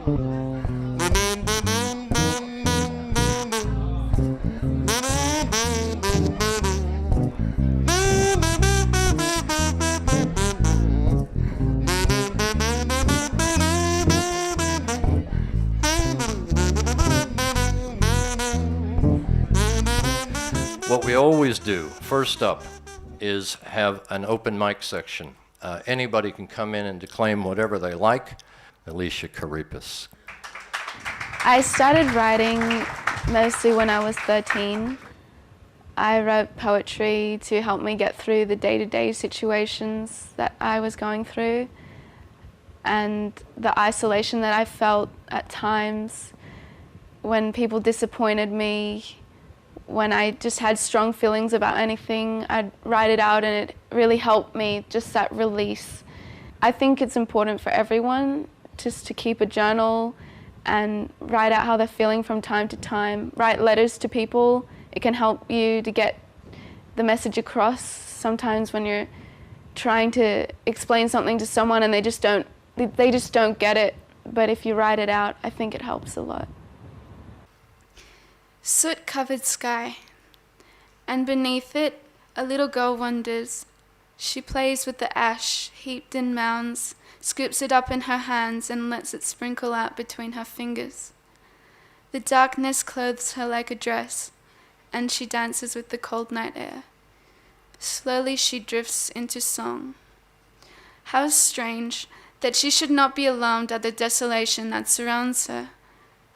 What we always do, first up, is have an open mic section. Anybody can come in and declaim whatever they like. Alicia Karipis. I started writing mostly when I was 13. I wrote poetry to help me get through the day-to-day situations that I was going through and the isolation that I felt at times when people disappointed me. When I just had strong feelings about anything, I'd write it out, and it really helped me, just that release. I think it's important for everyone just to keep a journal and write out how they're feeling from time to time. Write letters to people. It can help you to get the message across. Sometimes when you're trying to explain something to someone and they just don't get it. But if you write it out, I think it helps a lot. Soot-covered sky, and beneath it a little girl wanders. She plays with the ash heaped in mounds, scoops it up in her hands and lets it sprinkle out between her fingers. The darkness clothes her like a dress, and she dances with the cold night air. Slowly she drifts into song. How strange that she should not be alarmed at the desolation that surrounds her.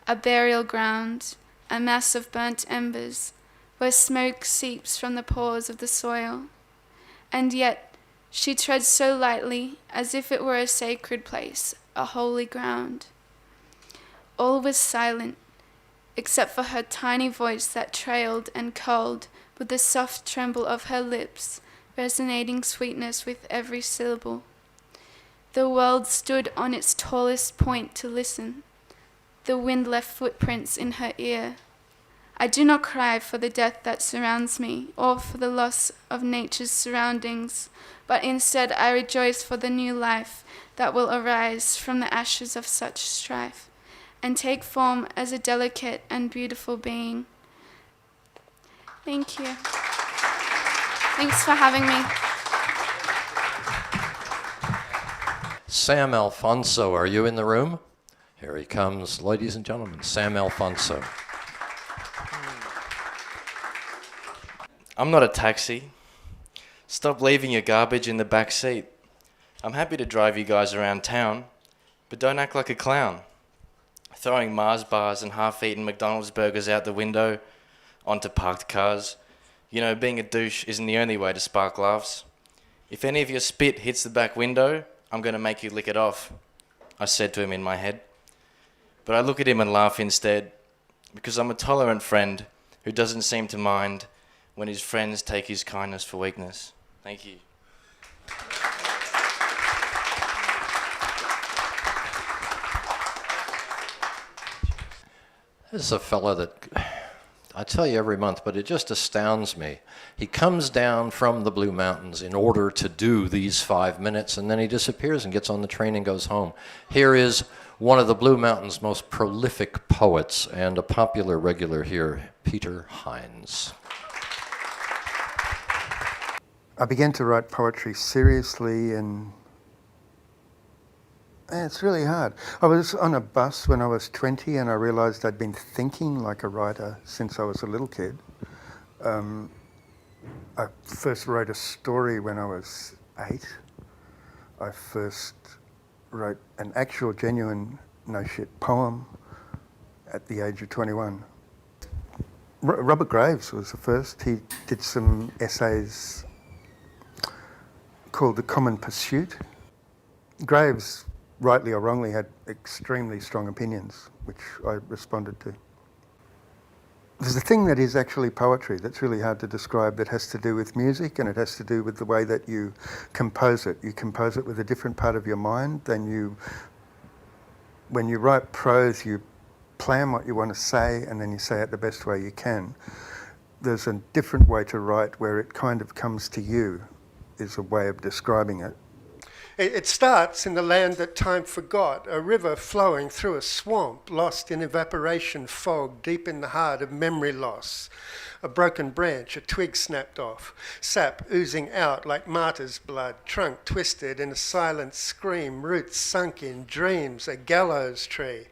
A burial ground, a mass of burnt embers, where smoke seeps from the pores of the soil. And yet she treads so lightly, as if it were a sacred place, a holy ground. All was silent, except for her tiny voice that trailed and called with the soft tremble of her lips, resonating sweetness with every syllable. The world stood on its tallest point to listen. The wind left footprints in her ear. I do not cry for the death that surrounds me, or for the loss of nature's surroundings, but instead I rejoice for the new life that will arise from the ashes of such strife, and take form as a delicate and beautiful being. Thank you. Thanks for having me. Sam Alfonso, are you in the room? Here he comes, ladies and gentlemen, Sam Alfonso. I'm not a taxi. Stop leaving your garbage in the back seat. I'm happy to drive you guys around town, but don't act like a clown. Throwing Mars bars and half-eaten McDonald's burgers out the window onto parked cars. You know, being a douche isn't the only way to spark laughs. If any of your spit hits the back window, I'm going to make you lick it off, I said to him in my head. But I look at him and laugh instead, because I'm a tolerant friend who doesn't seem to mind when his friends take his kindness for weakness. Thank you. This is a fella that, I tell you every month, but it just astounds me. He comes down from the Blue Mountains in order to do these 5 minutes, and then he disappears and gets on the train and goes home. Here is one of the Blue Mountains' most prolific poets and a popular regular here, Peter Hines. I began to write poetry seriously, and it's really hard. I was on a bus when I was 20 and I realised I'd been thinking like a writer since I was a little kid. I first wrote a story when I was 8. I first wrote an actual, genuine, no-shit poem at the age of 21. Robert Graves was the first. He did some essays called The Common Pursuit. Graves, rightly or wrongly, had extremely strong opinions, which I responded to. There's a thing that is actually poetry that's really hard to describe, that has to do with music, and it has to do with the way that you compose it. You compose it with a different part of your mind than you... When you write prose, you plan what you want to say and then you say it the best way you can. There's a different way to write where it kind of comes to you, is a way of describing it. It starts in the land that time forgot, a river flowing through a swamp, lost in evaporation fog, deep in the heart of memory loss. A broken branch, a twig snapped off, sap oozing out like martyr's blood, trunk twisted in a silent scream, roots sunk in dreams, a gallows tree.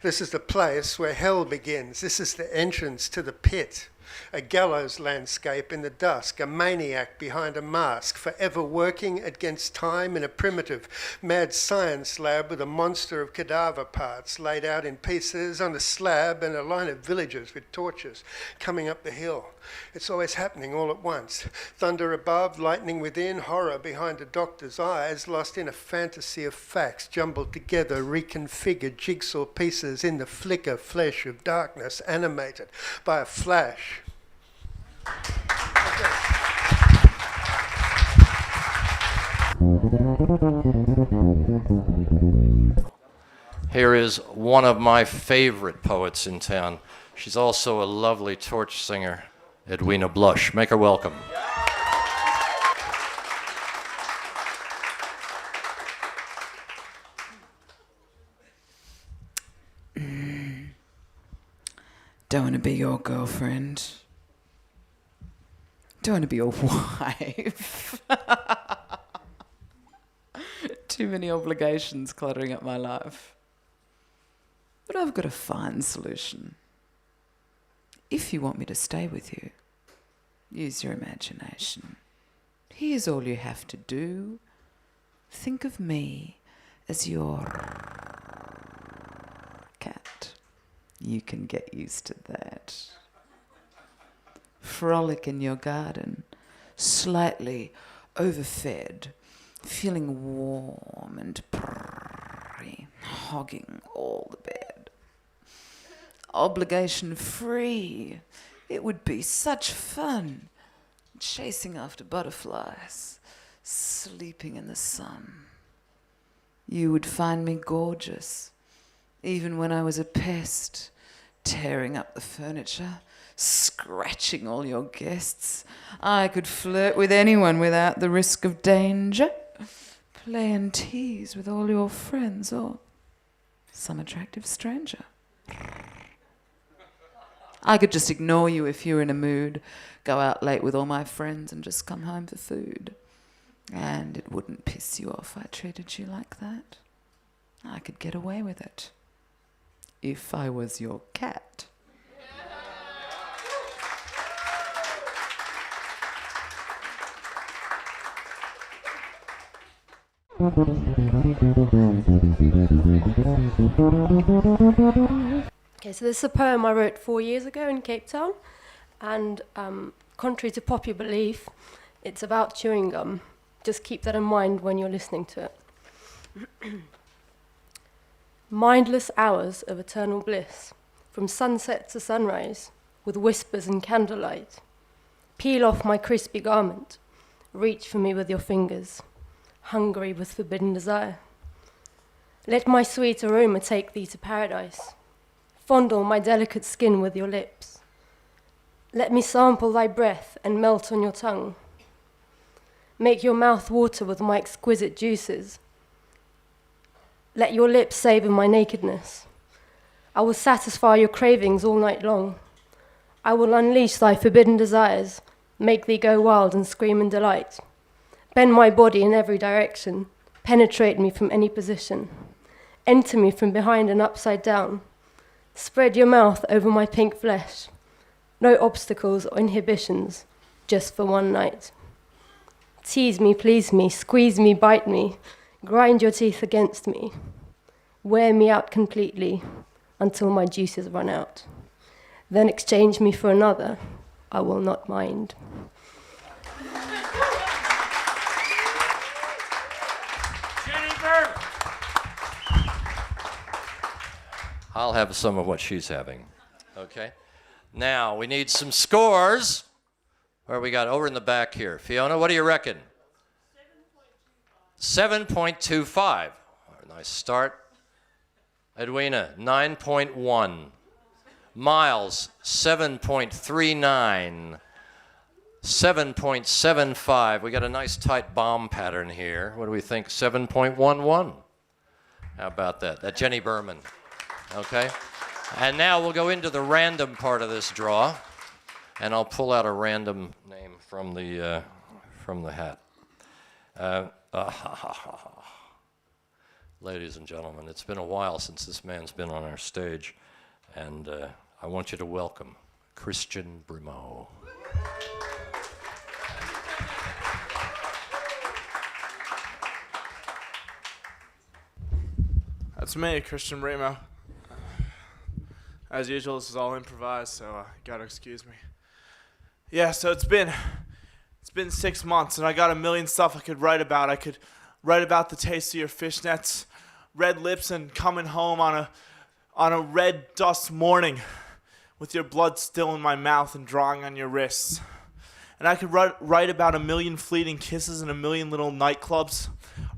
This is the place where hell begins. This is the entrance to the pit. A gallows landscape in the dusk, a maniac behind a mask, forever working against time in a primitive, mad science lab with a monster of cadaver parts laid out in pieces on a slab and a line of villagers with torches coming up the hill. It's always happening all at once. Thunder above, lightning within, horror behind a doctor's eyes, lost in a fantasy of facts, jumbled together, reconfigured jigsaw pieces in the flicker flesh of darkness, animated by a flash. Here is one of my favorite poets in town. She's also a lovely torch singer, Edwina Blush. Make her welcome. Don't want to be your girlfriend. Don't want to be your wife. Too many obligations cluttering up my life. But I've got a fine solution. If you want me to stay with you, use your imagination. Here's all you have to do. Think of me as your cat. You can get used to that. Frolic in your garden, slightly overfed, feeling warm and purry, hogging all the bed. Obligation free. It would be such fun, chasing after butterflies, sleeping in the sun. You would find me gorgeous, even when I was a pest, tearing up the furniture, scratching all your guests. I could flirt with anyone without the risk of danger, play and tease with all your friends or some attractive stranger. I could just ignore you if you're in a mood, go out late with all my friends and just come home for food. And it wouldn't piss you off I treated you like that. I could get away with it. If I was your cat. Okay, so this is a poem I wrote 4 years ago in Cape Town, and contrary to popular belief, it's about chewing gum. Just keep that in mind when you're listening to it. Mindless hours of eternal bliss, from sunset to sunrise, with whispers and candlelight. Peel off my crispy garment, reach for me with your fingers, hungry with forbidden desire. Let my sweet aroma take thee to paradise. Fondle my delicate skin with your lips. Let me sample thy breath and melt on your tongue. Make your mouth water with my exquisite juices. Let your lips savor my nakedness. I will satisfy your cravings all night long. I will unleash thy forbidden desires, make thee go wild and scream in delight. Bend my body in every direction, penetrate me from any position. Enter me from behind and upside down. Spread your mouth over my pink flesh. No obstacles or inhibitions, just for one night. Tease me, please me, squeeze me, bite me, grind your teeth against me. Wear me out completely until my juices run out. Then exchange me for another, I will not mind. I'll have some of what she's having. Okay. Now, we need some scores. Where we got over in the back here. Fiona, what do you reckon? 7.25. Nice start. Edwina, 9.1. Miles, 7.39. 7.75. We got a nice tight bomb pattern here. What do we think? 7.11. How about that? That Jenny Berman. Okay. And now we'll go into the random part of this draw, and I'll pull out a random name from the hat. Ladies and gentlemen, it's been a while since this man's been on our stage, and I want you to welcome Christian Brimo. That's me, Christian Brimo. As usual, this is all improvised, so you gotta excuse me. Yeah, so it's been 6 months, and I got a million stuff I could write about. I could write about the taste of your fishnets, red lips, and coming home on a red dust morning with your blood still in my mouth and drawing on your wrists. And I could write about a million fleeting kisses in a million little nightclubs,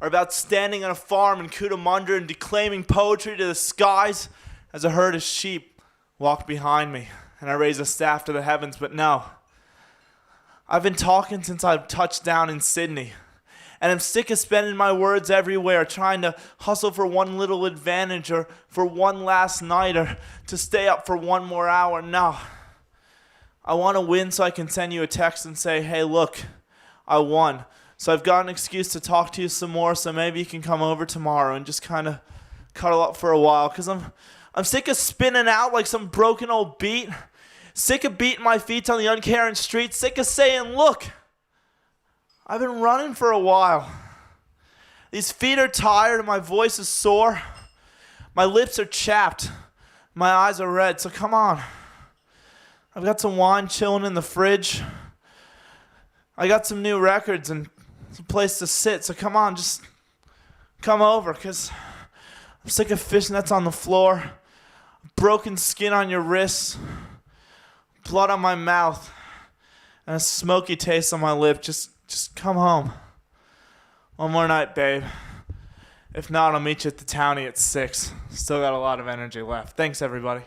or about standing on a farm in Cootamundra and declaiming poetry to the skies as a herd of sheep walk behind me and I raise a staff to the heavens. But no, I've been talking since I've touched down in Sydney, and I'm sick of spending my words everywhere, trying to hustle for one little advantage or for one last night or to stay up for one more hour. No, I want to win so I can send you a text and say, hey, look, I won. So I've got an excuse to talk to you some more, so maybe you can come over tomorrow and just kind of cuddle up for a while, because I'm sick of spinning out like some broken old beat, sick of beating my feet on the uncaring street, sick of saying, look, I've been running for a while. These feet are tired and my voice is sore. My lips are chapped. My eyes are red, so come on. I've got some wine chilling in the fridge. I got some new records and some place to sit, so come on, just come over, because I'm sick of fishnets on the floor, broken skin on your wrists, blood on my mouth, and a smoky taste on my lip. Just come home. One more night, babe. If not, I'll meet you at the townie at 6. Still got a lot of energy left. Thanks, everybody.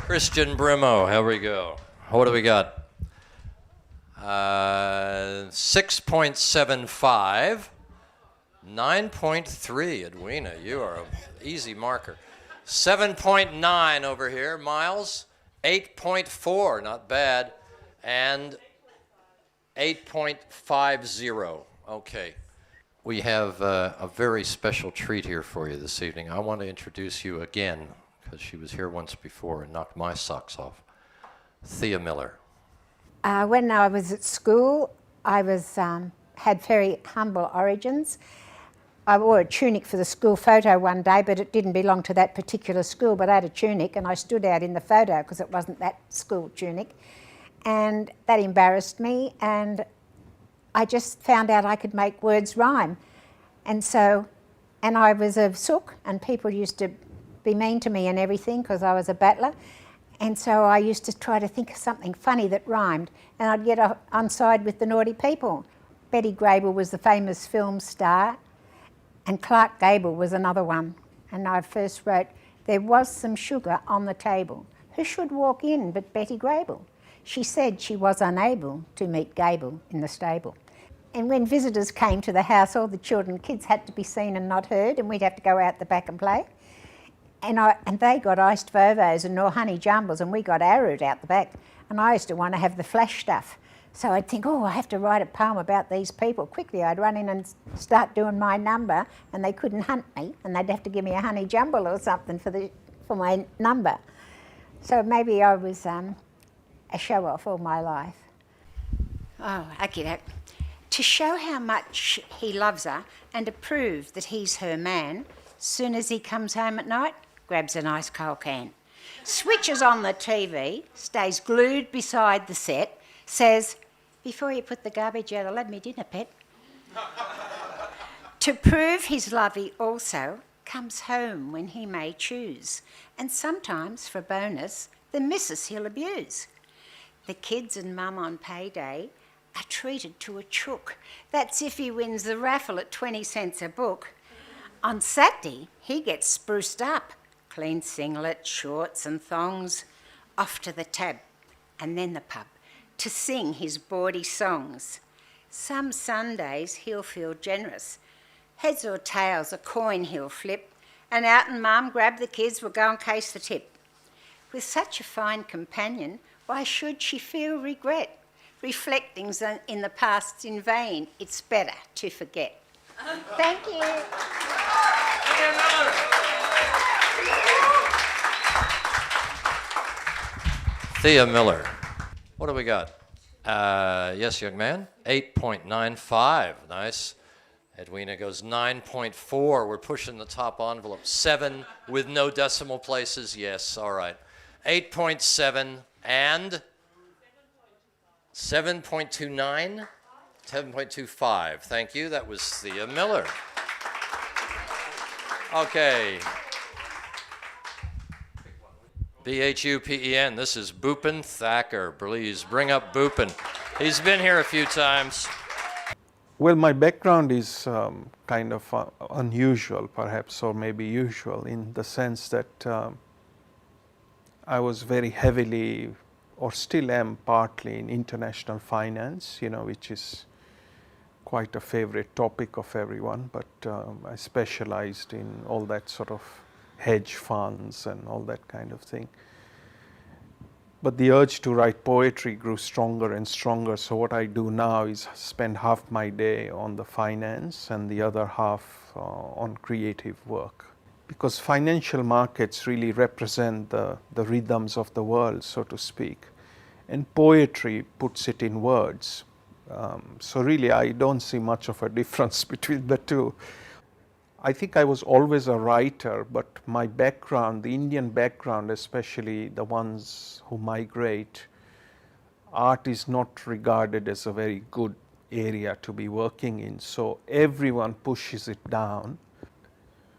Christian Brimo, here we go. What do we got? 6.75, 9.3, Edwina, you are an easy marker. 7.9 over here, Miles, 8.4, not bad, and 8.50. Okay, we have a very special treat here for you this evening. I want to introduce you again, because she was here once before and knocked my socks off. Thea Miller. When I was at school, I had very humble origins. I wore a tunic for the school photo one day, but it didn't belong to that particular school, but I had a tunic and I stood out in the photo because it wasn't that school tunic. And that embarrassed me, and I just found out I could make words rhyme. And I was a sook, and people used to be mean to me and everything because I was a battler. And so I used to try to think of something funny that rhymed, and I'd get on side with the naughty people. Betty Grable was the famous film star, and Clark Gable was another one. And I first wrote, there was some sugar on the table. Who should walk in but Betty Grable? She said she was unable to meet Gable in the stable. And when visitors came to the house, all the children and kids had to be seen and not heard, and we'd have to go out the back and play. And they got iced Vovos and nor honey jumbles, and we got arrowed out the back. And I used to want to have the flash stuff. So I'd think, oh, I have to write a poem about these people. Quickly, I'd run in and start doing my number, and they couldn't hunt me, and they'd have to give me a honey jumble or something for my number. So maybe I was a show-off all my life. Oh, okay. To show how much he loves her and to prove that he's her man, soon as he comes home at night, grabs an ice cold can, switches on the TV, stays glued beside the set, says, before you put the garbage out, I'll have me dinner, pet. To prove his love, he also comes home when he may choose, and sometimes, for bonus, the missus he'll abuse. The kids and mum on payday are treated to a chook. That's if he wins the raffle at 20 cents a book. On Saturday, he gets spruced up, clean singlet, shorts and thongs, off to the tab and then the pub to sing his bawdy songs. Some Sundays he'll feel generous, heads or tails a coin he'll flip, and out and mum grab the kids, we'll go and case the tip. With such a fine companion, why should she feel regret? Reflecting's in the past's in vain, it's better to forget. Thank you. Thea Miller. What do we got? Yes, young man. 8.95. Nice. Edwina goes 9.4. We're pushing the top envelope. 7 with no decimal places. Yes, all right. 8.7 and 7.29. 7.25. Thank you. That was Thea Miller. Okay. B-H-U-P-E-N. This is Bhupen Thacker. Please bring up Bhupen. He's been here a few times. Well, my background is kind of unusual, perhaps, or maybe usual, in the sense that I was very heavily, or still am partly, in international finance, which is quite a favorite topic of everyone, but I specialized in all that sort of hedge funds and all that kind of thing. But the urge to write poetry grew stronger and stronger, so what I do now is spend half my day on the finance and the other half on creative work. Because financial markets really represent the rhythms of the world, so to speak, and poetry puts it in words. So really I don't see much of a difference between the two. I think I was always a writer, but my background, the Indian background, especially the ones who migrate, art is not regarded as a very good area to be working in, so everyone pushes it down.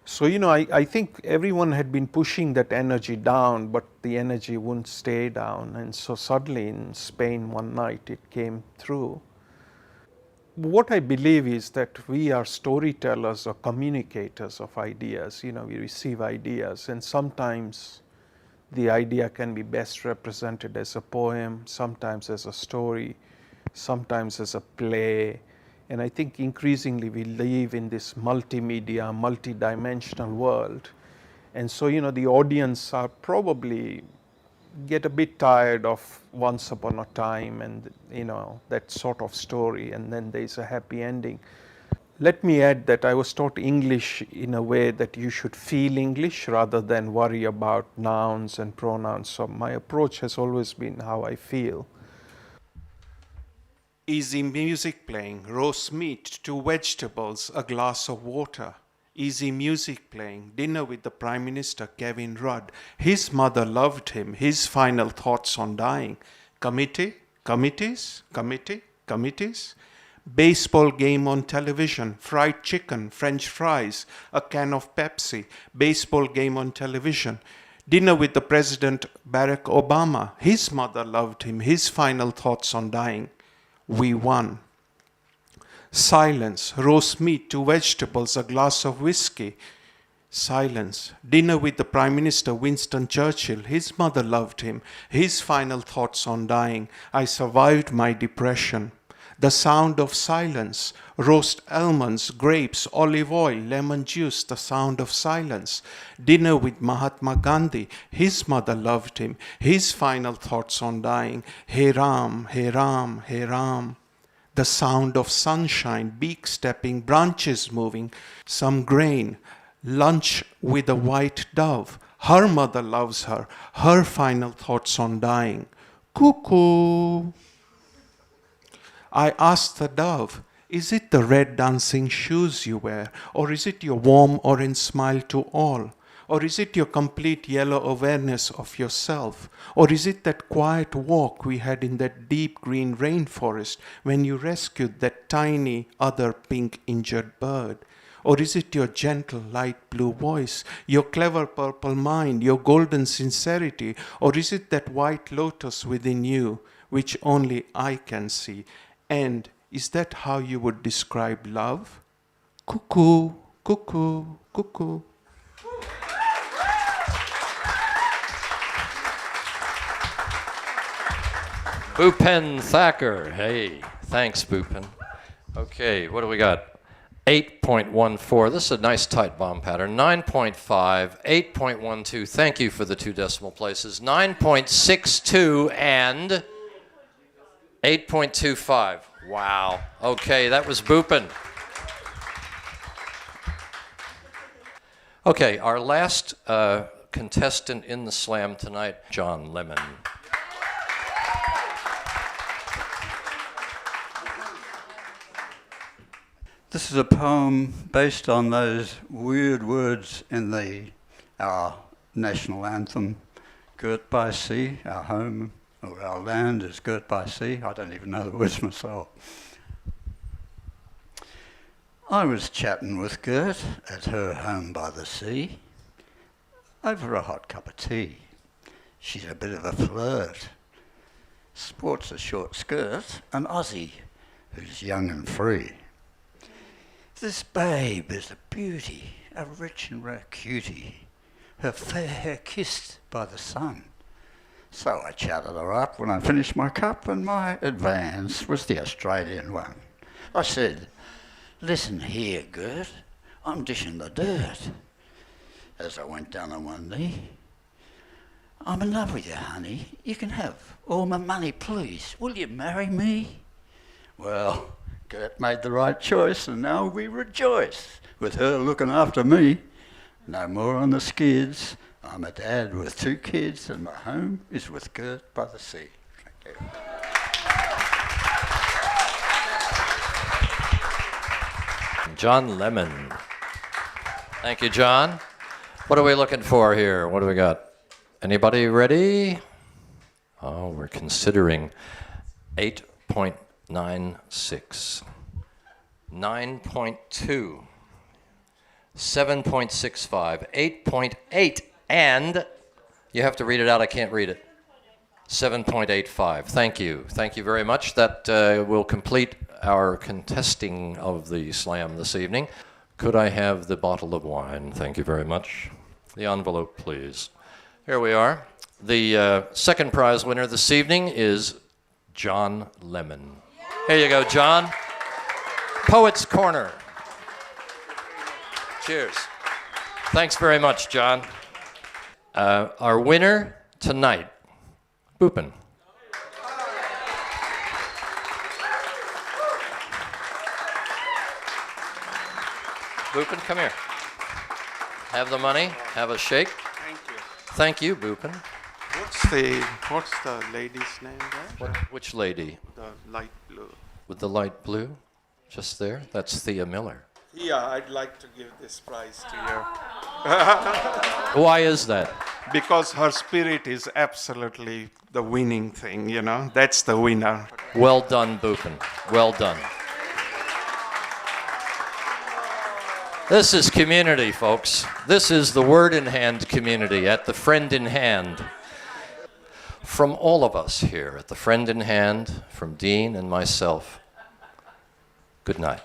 So, I think everyone had been pushing that energy down, but the energy wouldn't stay down, and so suddenly in Spain one night it came through. What I believe is that we are storytellers or communicators of ideas. We receive ideas, and sometimes the idea can be best represented as a poem, sometimes as a story, sometimes as a play. And I think increasingly we live in this multimedia, multidimensional world. And so, the audience are probably get a bit tired of once upon a time and that sort of story, and then there's a happy ending. Let me add that I was taught English in a way that you should feel English rather than worry about nouns and pronouns. So my approach has always been how I feel. Easy music playing, roast meat, 2 vegetables, a glass of water. Easy music playing, dinner with the Prime Minister, Kevin Rudd. His mother loved him, his final thoughts on dying. Committee, committees, committee, committees. Baseball game on television, fried chicken, French fries, a can of Pepsi. Baseball game on television. Dinner with the President, Barack Obama. His mother loved him, his final thoughts on dying. We won. Silence, roast meat, 2 vegetables, a glass of whiskey. Silence. Dinner with the Prime Minister Winston Churchill. His mother loved him. His final thoughts on dying. I survived my depression. The sound of silence. Roast almonds, grapes, olive oil, lemon juice. The sound of silence. Dinner with Mahatma Gandhi. His mother loved him. His final thoughts on dying. Hey Ram, hey Ram, hey Ram. The sound of sunshine, beak stepping, branches moving, some grain, lunch with a white dove. Her mother loves her, her final thoughts on dying. Cuckoo. I asked the dove, is it the red dancing shoes you wear, or is it your warm orange smile to all? Or is it your complete yellow awareness of yourself? Or is it that quiet walk we had in that deep green rainforest when you rescued that tiny other pink injured bird? Or is it your gentle light blue voice, your clever purple mind, your golden sincerity? Or is it that white lotus within you, which only I can see? And is that how you would describe love? Cuckoo, cuckoo, cuckoo. Bhupen Thacker. Hey, thanks, Bhupen. Okay, what do we got? 8.14. This is a nice tight bomb pattern. 9.5, 8.12. Thank you for the 2 decimal places. 9.62 and 8.25. Wow. Okay, that was Bhupen. Okay, our last contestant in the slam tonight, John Lemon. This is a poem based on those weird words in our national anthem, girt by sea, our home or our land is girt by sea. I don't even know the words myself. I was chatting with Gert at her home by the sea over a hot cup of tea. She's a bit of a flirt, sports a short skirt, an Aussie who's young and free. This babe is a beauty, a rich and rare cutie, her fair hair kissed by the sun. So I chatted her up when I finished my cup, and my advance was the Australian one. I said, "Listen here, Gert, I'm dishing the dirt." As I went down on one knee, "I'm in love with you, honey. You can have all my money, please. Will you marry me?" Well, Gert made the right choice, and now we rejoice with her looking after me. No more on the skids. I'm a dad with 2 kids, and my home is with Gert by the sea. Thank you. John Lemon. Thank you, John. What are we looking for here? What do we got? Anybody ready? Oh, we're considering 8.96, 9.2, 7.65, 8.8, and you have to read it out. I can't read it. 7.85. Thank you. Thank you very much. That will complete our contesting of the slam this evening. Could I have the bottle of wine? Thank you very much. The envelope, please. Here we are. The second prize winner this evening is John Lemon. Here you go, John. Poets Corner. Cheers. Thanks very much, John. Our winner tonight, Bhupen. Bhupen, come here. Have the money. Have a shake. Thank you. Thank you, Bhupen. What's the lady's name there? Which lady? The light blue. With the light blue? Just there? That's Thea Miller. Yeah, I'd like to give this prize to you. Why is that? Because her spirit is absolutely the winning thing, you know? That's the winner. Well done, Bhupen. Well done. This is community, folks. This is the WordinHand community at the Friend in Hand. From all of us here at the Friend in Hand, from Dean and myself, good night.